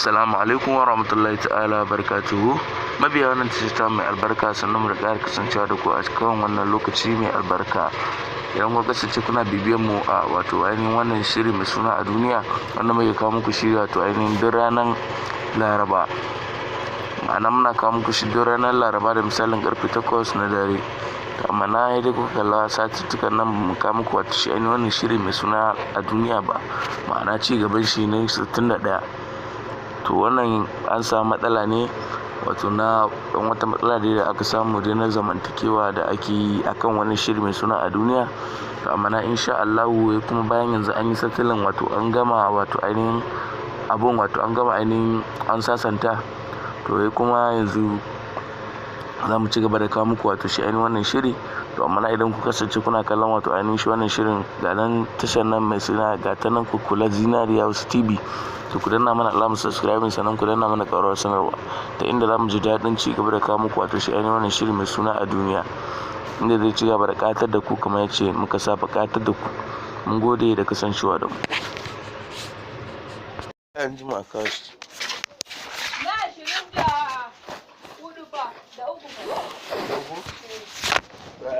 Assalamu alaikum wa rahmatullahi ta'ala barakatuhu. Mabiya wannan ta mai albarka, sannan mu da ƙara kasancewa da ku a cikin wannan lokaci mai albarka. Idan kuka kasance kuna bibiyan mu a wato ainihin wannan shiri mai suna a duniya, wanda muke kawo muku shiri wato ainihin duk ranar Laraba. Ma'ana muna kawo muku shi duk ranar Laraba da misalin karfe 8 na dare. Amma na yi dai kuka kalla satuttukan nan mu kawo muku wato shi ainihin wannan shiri mai suna a duniya ba. Ma'ana ci gaban shi ne 61. To wannan an samu matsala ne wato na wata matsala da aka samu dai na zamantakewa da ake yi akan wani shiri mai suna a duniya. To amma na insha Allahu kuma bayan yanzu an yi satilin wato an gama wato ainihin abun, wato an gama ainihin an sasanta. To kuma yanzu za mu ci gaba da kawo muku wato shi ainihin wannan shiri. To amma idan ku kasance kuna kallon wato ainihin shi wannan shirin ga nan tashar nan mai suna ga ta nan ku kula Zinariya Hausa TV, to ku danna mana alamar subscribing, sannan ku danna mana ƙararrawar sanarwa ta inda za mu ji daɗin ci gaba da kawo muku wato shi ainihin wannan shiri mai suna a duniya, inda zai ci gaba da ƙatar da ku kamar yace muka saba ƙatar da ku. Mun gode da kasancewa da mu. An jima a kawo shi.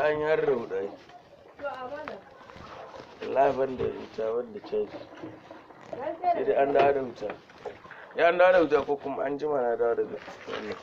An yi har da huɗai. Laban da wuta wanda caji. Sai dai an dawo da wuta. Ya an dawo da wuta ko kuma an jima na dawo daga wannan.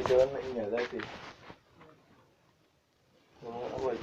Wannan iya za ta yi kuma abuwa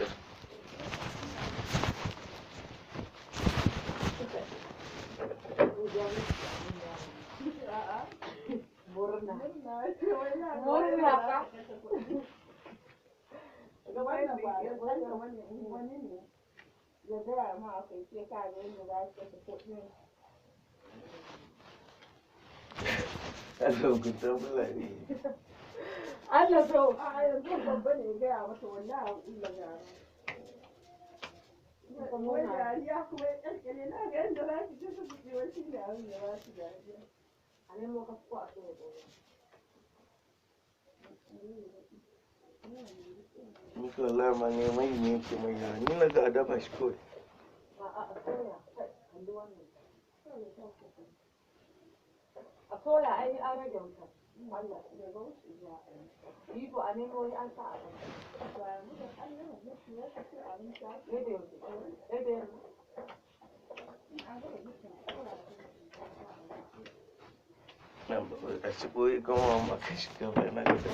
Allah so a yanzu babba ne ya gaya mata wallahi illa gara. Kuma dariya kuma ya ƙarƙare na ga yadda za ki ji su ji wani da abin da ba su dariya. A nemo ka ko a so ni ko Allah ma ne mai ne ke mai yawa, ni na ga a dafa shi kawai. a soya kalli wannan. A soya ai an rage wuta. Allah ya ga wuce ya yi to a nemo wani an sa a kan a ci boye kan wa ma kai shi gaba na gaba.